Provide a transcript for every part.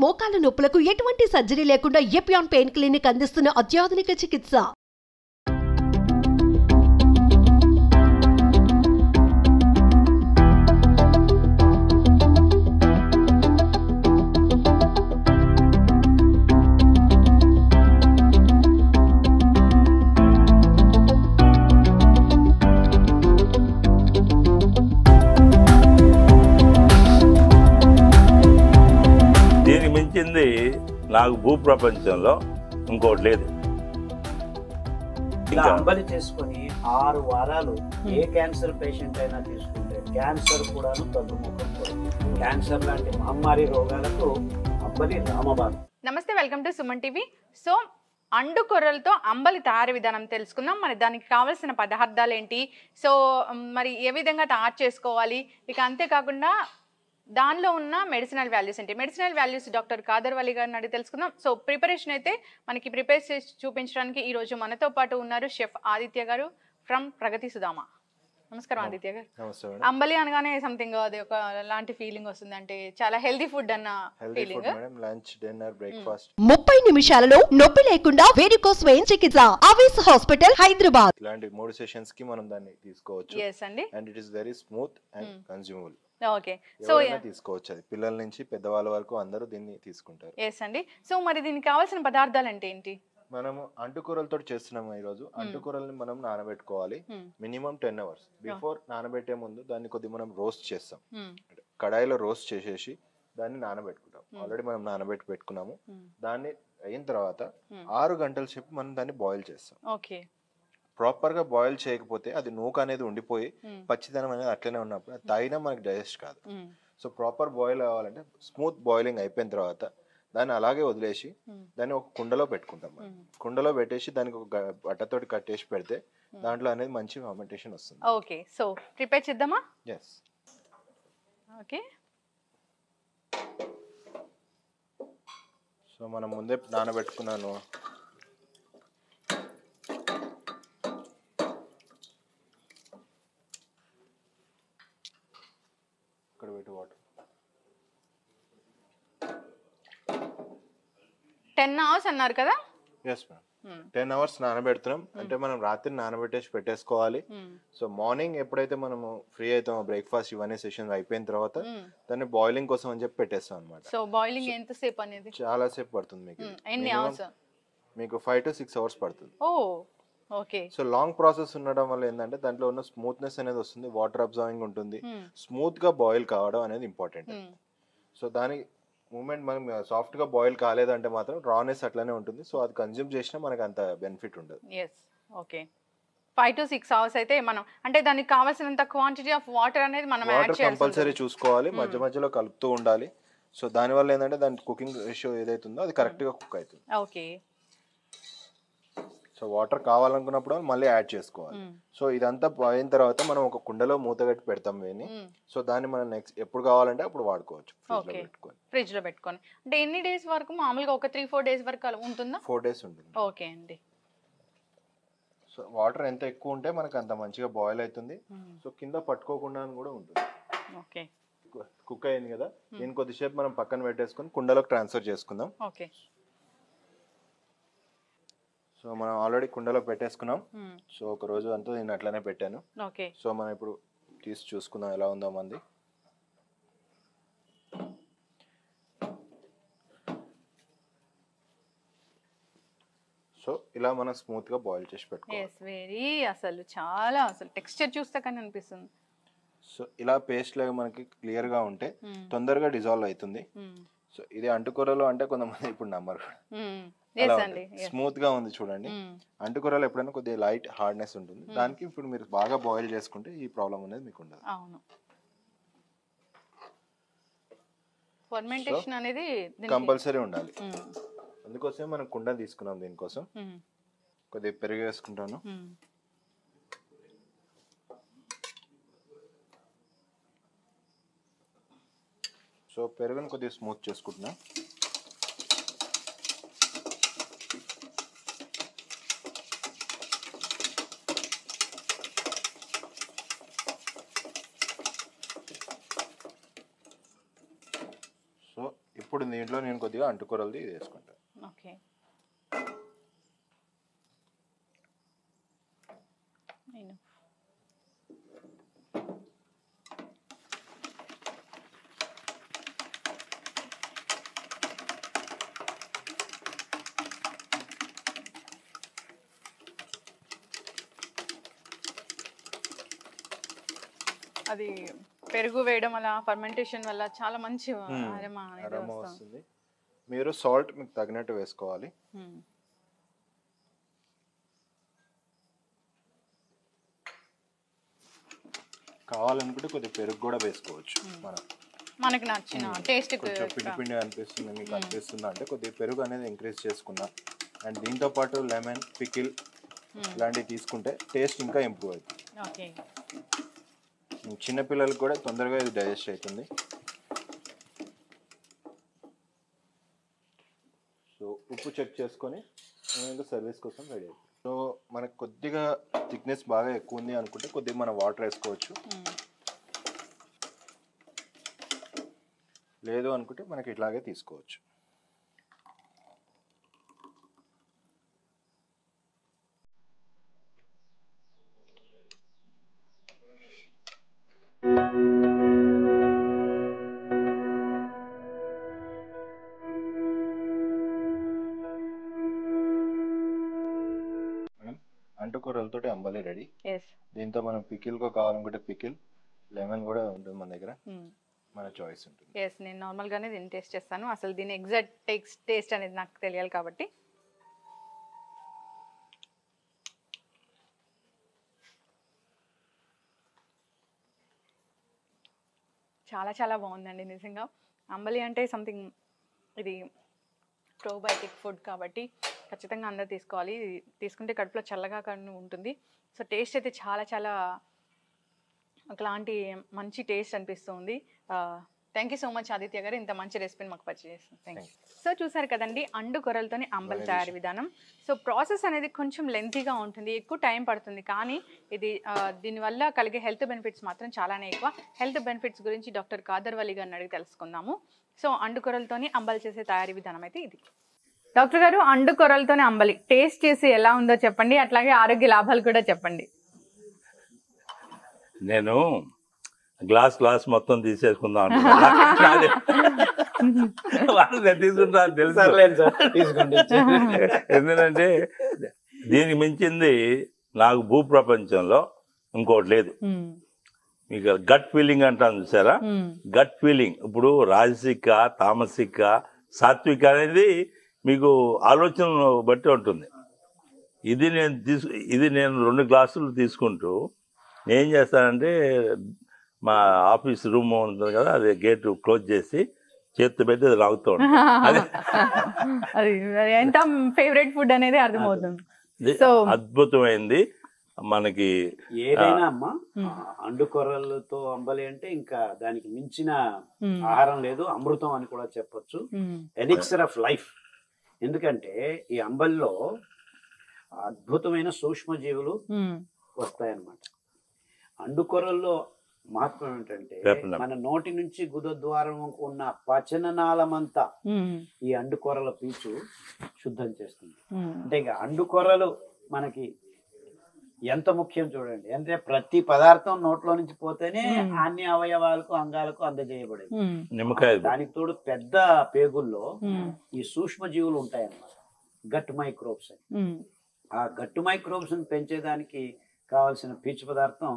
మోకాల నొప్పులకు ఎటువంటి సర్జరీ లేకుండా ఎపియాన్ పెయిన్ క్లినిక్ అందిస్తున్న అత్యాధునిక చికిత్స. మించింది నాకు భూప్రపంచంలో ఇంకోటి లేదు. అంబలి చేసుకొని 6 వారాలు ఏ క్యాన్సర్ పేషెంట్ అయినా తీసుకుంటే క్యాన్సర్ కూడాను తగ్గుముఖం పడుతుంది. క్యాన్సర్ లాంటి మహమ్మారి రోగాలకు అంబలి రామబాణం. నమస్తే, welcome to Suman TV. So and కొర్రలతో అంబలి తయారీ విధానం తెలుసుకుందాం. మరి దానికి కావాల్సిన పదార్థాలు ఏంటి, సో మరి ఏ విధంగా తయారు చేసుకోవాలి, ఇక అంతేకాకుండా దానిలో ఉన్న మెడిసినల్ వాల్యూస్ ఏంటి, మెడిసినల్ వాల్యూస్ డాక్టర్ కాదర్ వలి గారిని అడిగి తెలుసుకుందాం. సో ప్రిపరేషన్ అయితే మనకి ప్రిపేర్ చేసి చూపించడానికి ఈరోజు మనతో పాటు ఉన్నారు షెఫ్ ఆదిత్య గారు ఫ్రమ్ ప్రగతి సుధామ. నమస్కారం ఆదిత్య గారు. అంబలి అనగానే సంథింగ్ అది ఒక లాంటి ఫీలింగ్ వస్తుంది, అంటే చాలా హెల్దీ ఫుడ్ అన్న ఫీలింగ్. 30 నిమిషాలలో నొప్పి లేకుండా వేడికోస్ స్వయం చికిత్స ఆవేశ హాస్పిటల్ హైదరాబాద్. ఇలాంటి 3 సెషన్స్ కి మనం దాన్ని తీసుకోవచ్చు. yes అండి, and it is very smooth and consumable. Okay, so తీసుకోవచ్చు, అది పిల్లల నుంచి పెద్దవాళ్ళ వరకు అందరూ దీన్ని తీసుకుంటారు. yes అండి. సో మరి దీనికి కావాల్సిన పదార్థాలు అంటే ఏంటి? మనము అంటుకూరలతో చేస్తున్నాము ఈ రోజు. అంటుకూరల్ని మనం నానబెట్టుకోవాలి మినిమం 10 hours. బిఫోర్ నానబెట్టే ముందు దాన్ని కొద్దిగా మనం రోస్ట్ చేస్తాం. కడాయిలో రోస్ట్ చేసేసి దాన్ని నానబెట్టుకుంటాం. ఆల్రెడీ మనం నానబెట్టి పెట్టుకున్నాము. దాన్ని అయిన తర్వాత 6 గంటల సేపు మనం దాన్ని బాయిల్ చేస్తాం. ఓకే, ప్రాపర్ గా బాయిల్ చేయకపోతే అది నూక అనేది ఉండిపోయి పచ్చిదనం అనేది అట్లనే ఉన్నప్పుడు అది తాగినా మనకి డైజెస్ట్ కాదు. సో ప్రాపర్ బాయిల్ అవ్వాలంటే స్మూత్ బాయిలింగ్ అయిపోయిన తర్వాత దాన్ని అలాగే వదిలేసి దాన్ని ఒక కుండలో పెట్టుకుంటాం. కుండలో పెట్టేసి దానికి ఒక బట్టతోటి కట్టేసి పెడితే దాంట్లో అనేది మంచి ఫర్మెంటేషన్ వస్తుంది. ఓకే, సో ప్రిపేర్ చేద్దామా? ఎస్. ఓకే, సో మనం ముందే నానబెట్టుకున్నాను. ఇక్కడ పెట్టి వాటర్ 10 hours అన్నారు కదా? ఎస్ మ్యామ్, 10 hours నానబెడుతున్నాం. అంటే మనం రాత్రి నానబెట్టేసి పెట్టేసుకోవాలి. సో మార్నింగ్ ఎప్పుడైతే మనము ఫ్రీ అవుతామో బ్రేక్ఫాస్ట్ ఇవన్నీ సెషన్స్ అయిపోయిన తర్వాత దాన్ని బాయిలింగ్ కోసం అని చెప్పి పెట్టేస్తాం అనమాట. సో బాయిలింగ్ ఎంత సేపు అనేది? చాలా సేపు పడుతుంది మీకు. ఎన్ని అవర్స్? మీకు 5 to 6 hours పడుతుంది. ఓ ఓకే. సో లాంగ్ ప్రాసెస్ ఉండడం వల్ల ఏంటంటే దాంట్లో ఉన్న స్మూత్నెస్ అనేది వస్తుంది, వాటర్ అబ్జర్వింగ్ ఉంటుంది, స్మూత్ గా బాయిల్ కావడం అనేది ఇంపార్టెంట్. సో దాని మూమెంట్ మనం సాఫ్ట్ గా బాయిల్ కాలేదంటే మాత్రం రానెస్ అట్లానే ఉంటుంది. సో అది కన్జ్యూమ్ చేసినా మనకు అంత బెనిఫిట్ ఉండదు. Yes, okay. 5 to 6 hours అయితే మనం అంటే దానికి కావాల్సినంత క్వాంటిటీ ఆఫ్ వాటర్ అనేది మనం యాడ్ చేయాలి, కంపల్సరీ చూసుకోవాలి, మధ్య మధ్యలో కలుపుతూ ఉండాలి. సో దాని వల్ల ఏంటంటే దాని కుకింగ్ రేషియో ఏదైతే ఉందో అది కరెక్ట్ గా కుక్ అవుతుంది. ఓకే. సో వాటర్ కావాలనుకున్నప్పుడు మళ్ళీ యాడ్ చేసుకోవాలి. సో ఇదంతా అయిన తర్వాత మనం ఒక కుండలో మూత కట్టి పెడతాం వేని. సో దాన్ని మనం నెక్స్ట్ ఎప్పుడు కావాలంటే అప్పుడు వాడుకోవచ్చు ఫ్రిడ్జ్ లో పెట్టుకొని. అంటే ఎన్ని డేస్ వరకు మామూలుగా ఒక 3-4 days వరకు ఉంటుందా? 4 days ఉంటుంది. ఓకే అండి. సో వాటర్ ఎంత ఎక్కువ ఉంటే మనకు అంత మంచిగా బాయిల్ అవుతుంది. సో కింద పట్టుకోకుండా కూడా ఉంటుంది. ఓకే, కుక్ అయింది కదా, దీన్ని కొద్దిసేపు మనం పక్కన పెట్టేసుకొని కుండలోకి ట్రాన్స్ఫర్ చేసుకుందాం. ఓకే. సో మనం ఆల్రెడీ కుండలో పెట్టేసుకున్నాం. సో ఒక రోజు అంతా నేను అట్లనే పెట్టాను. ఓకే. సో మనం ఇప్పుడు తీసి చూసుకుందాం ఎలా ఉందో మంది. సో ఇలా మనం స్మూత్ గా బాయిల్ చేసి పెట్టుకోవాలి. అసలు టెక్స్చర్ చూస్తే కానీ అనిపిస్తుంది. సో ఇలా పేస్ట్ లాగా మనకి క్లియర్ గా ఉంటే తొందరగా డిజాల్వ్ అవుతుంది. సో ఇది అంటుకూరలో అంటే కొంతమంది ఇప్పుడు నమ్మరు, స్మూత్ గా ఉంది చూడండి. అంటుకూరలో ఎప్పుడైనా కొద్దిగా లైట్ హార్డ్నెస్ ఉంటుంది. దానికి ఇప్పుడు మీరు బాగా బాయిల్ చేసుకుంటే ఈ ప్రాబ్లం అనేది మీకు ఉండదు. అవును, ఫర్మెంటేషన్ అనేది కంపల్సరీ ఉండాలి. అందుకోసమే మనం కుండ తీసుకున్నాం. దీనికోసం కొద్దిగా పెరుగు వేసుకుంటాను. సో పెరుగుని కొద్దిగా స్మూత్ చేసుకుంటున్నా. ఇప్పుడు దీంట్లో నేను కొద్దిగా అంటుకూరలది ఇది వేసుకుంటాను. ఓకే. అది పెరుగు వేయడం వల్ల ఫర్మెంటేషన్ వల్ల చాలా మంచి అరోమా వస్తుంది. మీరు సాల్ట్ మీకు తగినట్టు వేసుకోవాలి. కావాలనుకుంటే కొద్దిగా పెరుగు కూడా వేసుకోవచ్చు. మనకి నచ్చిన టేస్ట్ కొంచెం పిండి పిండి అనిపిస్తుంది మీకు అనిపిస్తుంది అంటే కొద్దిగా పెరుగు అనేది ఇంక్రీజ్ చేసుకున్నా అండ్ దీంతో పాటు లెమన్ పికిల్ ఇలాంటివి తీసుకుంటే టేస్ట్ ఇంకా ఇంప్రూవ్ అవుతుంది. ఓకే. చిన్నపిల్లలకు కూడా తొందరగా ఇది డైజెస్ట్ అవుతుంది. సో ఉప్పు చెక్ చేసుకొని ఇంకా సర్వీస్ కోసం రెడీ అవుతుంది. సో మనకు కొద్దిగా థిక్నెస్ బాగా ఎక్కువ ఉంది అనుకుంటే కొద్దిగా మనం వాటర్ వేసుకోవచ్చు. లేదు అనుకుంటే మనకి ఇట్లాగే తీసుకోవచ్చు. అంటుకూరలతో అంబలి రెడీ. దీంతో మనం పికిల్ కావాలనుకుంటే పికిల్, లెమన్ కూడా ఉంటుంది మన దగ్గర, మన చాయిస్ ఉంటుంది. నేను నార్మల్గానే దీన్ని టేస్ట్ చేస్తాను. అసలు దీని ఎగ్జాక్ట్ టేస్ట్ అనేది నాకు తెలియాలి కాబట్టి. చాలా చాలా బాగుందండి నిజంగా. అంబలి అంటే సంథింగ్ ఇది ప్రోబయోటిక్ ఫుడ్ కాబట్టి ఖచ్చితంగా అందరూ తీసుకోవాలి. తీసుకుంటే కడుపులో చల్లగా కానీ ఉంటుంది. సో టేస్ట్ అయితే చాలా చాలా ఒకలాంటి మంచి టేస్ట్ అనిపిస్తుంది. Thank you so much Aditya గారు, ఇంత మంచి రెసిపీని మాకు పరిచయం చేస్తుంది. Thank you. సో చూసారు కదండి అండుకొరలతోని అంబలి తయారీ విధానం. సో ప్రాసెస్ అనేది కొంచెం లెంతీగా ఉంటుంది, ఎక్కువ టైం పడుతుంది. కానీ ఇది దీనివల్ల కలిగే హెల్త్ బెనిఫిట్స్ మాత్రం చాలానే ఎక్కువ. హెల్త్ బెనిఫిట్స్ గురించి డాక్టర్ కాదర్ వలి గారిని అడిగి తెలుసుకుందాము. సో అండుకొరలతోని అంబలి చేసే తయారీ విధానం అయితే ఇది. డాక్టర్ గారు, అండుకొరలతోని అంబలి టేస్ట్ చేసి ఎలా ఉందో చెప్పండి, అట్లాగే ఆరోగ్య లాభాలు కూడా చెప్పండి. నేను గ్లాస్ మొత్తం తీసేసుకుందాం తీసుకుంటా తెలుసు. ఎందుకంటే దీనికి మించింది నాకు భూప్రపంచంలో ఇంకోటి లేదు. మీకు గట్ ఫీలింగ్ అంటాను చూసారా, గట్ ఫీలింగ్. ఇప్పుడు రాజసిక, తామసిక, సాత్విక అనేది మీకు ఆలోచన బట్టి ఉంటుంది. ఇది నేను 2 గ్లాసులు తీసుకుంటూ నేను చేస్తానంటే మా ఆఫీస్ రూమ్ ఉంటుంది కదా, అది గేట్ క్లోజ్ చేసి చేతితో పెట్టి అది లాగుతూ ఉంటాను. ఎంత ఫేవరెట్ ఫుడ్ అనేది అర్థమవుతుంది. అద్భుతమైంది మనకి. ఏదైనా అమ్మా అండుకొరలతో అంబలి అంటే ఇంకా దానికి మించిన ఆహారం లేదు, అమృతం అని కూడా చెప్పొచ్చు. Elixir of life. ఎందుకంటే ఈ అంబలిలో అద్భుతమైన సూక్ష్మజీవులు వస్తాయన్నమాట. అండుకొరల్లో మహత్వం ఏంటంటే మన నోటి నుంచి గుదద్వారం ఉన్న పచననాళమంతా ఈ అండుకొరల పీచు శుద్ధం చేస్తుంది. అంటే ఇంకా అండుకొరలు మనకి ఎంత ముఖ్యం చూడండి. అంటే ప్రతి పదార్థం నోట్లో నుంచి పోతేనే అన్ని అవయవాలకు అంగాలకు అందజేయబడేది. నిమ్మకాయ దానికి తోడు పెద్ద పేగుల్లో ఈ సూక్ష్మ జీవులు ఉంటాయన్నమాట, గట్ మైక్రోబ్స్ అని. ఆ గట్టు మైక్రోబ్స్ ని పెంచేదానికి కావాల్సిన పీచు పదార్థం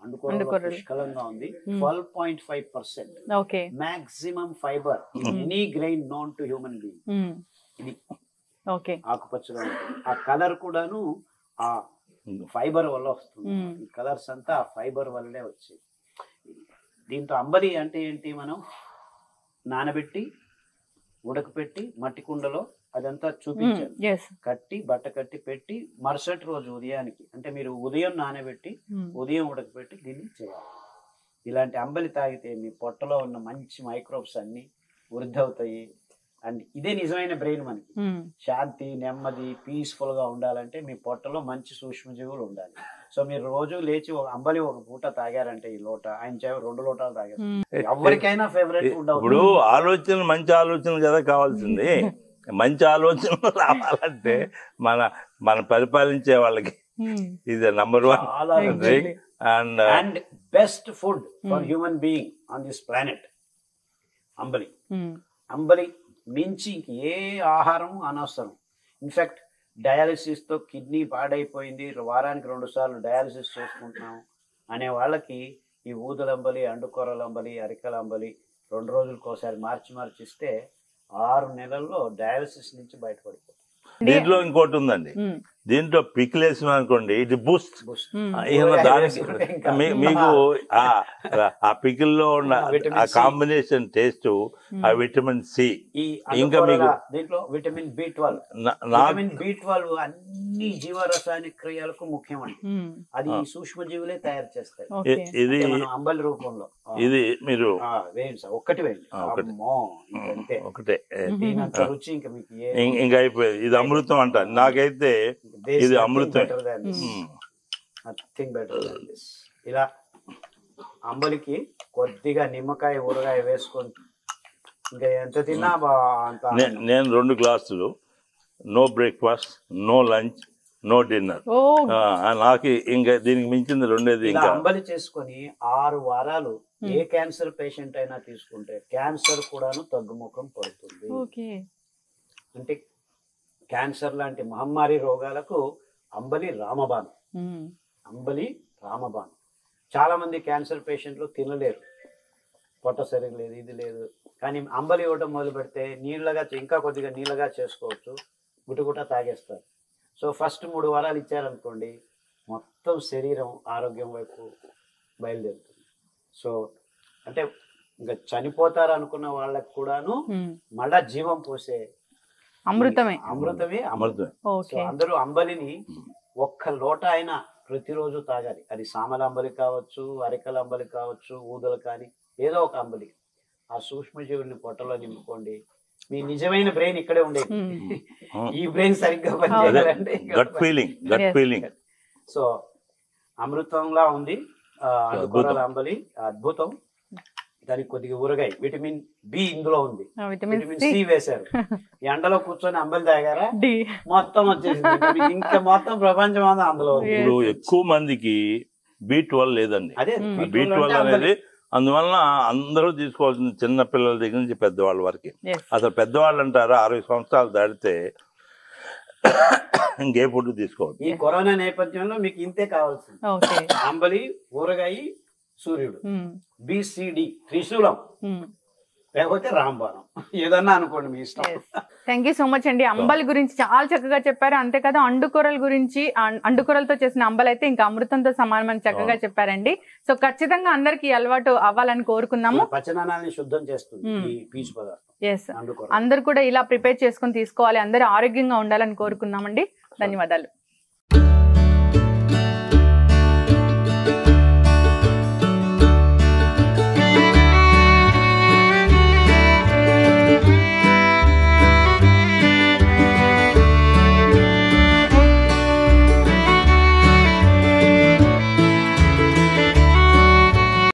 అండుకొరలో పుష్కలంగా ఉంది. 12.5% maximum fibre in any grain known to human being. ఇది ఆకుపచ్చగా ఉంటుంది. ఆ కలర్ కూడాను ఆ ఫైబర్ వల్ల వస్తుంది. ఈ కలర్స్ అంతా ఆ ఫైబర్ వల్లే వచ్చాయి. దీంతో అంబలి అంటే ఏంటి, మనం నానబెట్టి ఉడకపెట్టి మట్టి కుండలో అదంతా చూపించాను, కట్టి బట్ట కట్టి పెట్టి మరుసటి రోజు ఉదయానికి, అంటే మీరు ఉదయం నానబెట్టి ఉదయం ఉడకపెట్టి దీన్ని చేయాలి. ఇలాంటి అంబలి తాగితే మీ పొట్టలో ఉన్న మంచి మైక్రోబ్స్ అన్ని వృద్ధి అవుతాయి. అండ్ ఇదే నిజమైన బ్రెయిన్ మనకి. శాంతి, నెమ్మది, పీస్ఫుల్ గా ఉండాలంటే మీ పొట్టలో మంచి సూక్ష్మజీవులు ఉండాలి. సో మీరు రోజు లేచి ఒక అంబలి ఒక పూట తాగారంటే ఈ లోట, ఆయన 2 లోటాలు తాగారు. ఎవరికైనా ఫేవరెట్ ఫుడ్ ఇప్పుడు ఆలోచన మంచి ఆలోచన కదా కావాల్సింది. మంచి ఆలోచనలు రావాలంటే మన పరిపాలించే వాళ్ళకి ఇది number 1 drink and best food for human being on this planet ambali. అంబలి మించి ఏ ఆహారం అనవసరం. ఇన్ఫాక్ట్ డయాలిసిస్ తో కిడ్నీ పాడైపోయింది, వారానికి 2 సార్లు డయాలిసిస్ చేసుకుంటున్నాం అనే వాళ్ళకి ఈ ఊదలంబలి, అండుకొరల అంబలి, అరికల అంబలి 2 రోజులకోసారి మార్చి ఇస్తే 6 నెలల్లో డయాలిసిస్ నుంచి బయటపడిపోతుంది. దీంట్లో ఇంకోటి ఉందండి, దీంట్లో పికిల్ వేసిన అనుకోండి ఇది బూస్ట్. దానికి మీకు ఆ పికిల్ లో ఉన్న ఆ కాంబినేషన్ టేస్ట్, ఆ విటమిన్ సి, ఇంకా మీకు దీంట్లో విటమిన్ B12 అన్ని జీవరసాయనిక క్రియలకు ముఖ్యమండి. అది సూక్ష్మజీవులే తయారు చేస్తాయి. ఇది అంబలి రూపంలో ఇది మీరు వేయండి సార్, ఒక్కటి వేయండి. అంతే, ఒకటే దీనంత రుచి ఇంకా మీకు ఇంకా అయిపోయింది. ఇది అమృతం అంట నాకైతే, ఇది అమృతం. Nothing better than this. ఇలా అంబలికి కొద్దిగా నిమ్మకాయ, ఊరగాయ వేసుకొని ఇంకా ఎంత తిన్నా అంత. నేను 2 గ్లాసులు, no breakfast, no lunch, no dinner. నాకు ఇంకా దీనికి మించింది రెండేది. ఇంకా అంబలి చేసుకొని 6 వారాలు ఏ క్యాన్సర్ పేషెంట్ అయినా తీసుకుంటే క్యాన్సర్ కూడాను తగ్గుముఖం పడుతుంది. అంటే క్యాన్సర్ లాంటి మహమ్మారి రోగాలకు అంబలి రామబాణం. అంబలి రామబాణం. చాలా మంది క్యాన్సర్ పేషెంట్లు తినలేరు, పొట్ట సరిగ్గా లేదు, ఇది లేదు. కానీ అంబలి ఇవ్వటం మొదలు పెడితే నీళ్ళగా, ఇంకా కొద్దిగా నీళ్ళగా చేసుకోవచ్చు, గుటగుట తాగేస్తారు. సో ఫస్ట్ 3 వారాలు ఇచ్చారనుకోండి, మొత్తం శరీరం ఆరోగ్యం వైపు బయలుదేరుతుంది. సో అంటే ఇంకా చనిపోతారు అనుకున్న వాళ్ళకి కూడాను మళ్ళా జీవం పోసే అమృతమే. సో అందరూ అంబలిని 1 లోట అయినా ప్రతిరోజు తాగాలి. అది సామల అంబలి కావచ్చు, అరికల అంబలి కావచ్చు, ఊదలు కానీ ఏదో ఒక అంబలి. ఆ సూక్ష్మజీవుల్ని పొట్టలో నింపుకోండి. మీ నిజమైన బ్రెయిన్ ఇక్కడే ఉండేది. ఈ బ్రెయిన్ సరిగ్గా పనిచేయాలంటే గట్ ఫీలింగ్. సో అమృతంలా ఉంది అండుకొరల అంబలి, అద్భుతం. దానికి కొద్దిగా ఊరగాయ, విటమిన్ బి ఇందులో ఉంది, విటమిన్ సి వేశారు. ఎండలో కూర్చొని అంబలి తాగారా మొత్తం వచ్చేసింది. ఇంకా మొత్తం ప్రపంచం అంతా అందులో. ఇప్పుడు ఎక్కువ మందికి B12 లేదండి. అదే B12 అనేది అందువల్ల అందరూ తీసుకోవాల్సిన, చిన్న పిల్లల దగ్గర నుంచి పెద్దవాళ్ళ వరకు. అసలు పెద్దవాళ్ళు అంటారా 60 సంవత్సరాలు దాటితే ఇంకే ఫుడ్ తీసుకోవాలి. ఈ కరోనా నేపథ్యంలో మీకు ఇంతే కావాల్సింది. అంబలి, ఊరగాయ, సూర్యుడు, BCD, త్రిశూలం, లేకపోతే రాంబాణం, ఏదన్నా అనుకోండి మీ ఇష్టం. థ్యాంక్ యూ సో మచ్ అండి. అంబలి గురించి చాలా చక్కగా చెప్పారు. అంతేకాదు అండుకొరల గురించి, అండుకొరలతో చేసిన అంబలి అయితే ఇంకా అమృతంతో సమానమని చక్కగా చెప్పారండి. సో ఖచ్చితంగా అందరికి అలవాటు అవ్వాలని కోరుకున్నాము. పచనాన్ని శుద్ధం చేస్తుంది ఈ పీచు పదార్థం. ఎస్, అందరు కూడా ఇలా ప్రిపేర్ చేసుకుని తీసుకోవాలి, అందరూ ఆరోగ్యంగా ఉండాలని కోరుకున్నామండి. ధన్యవాదాలు.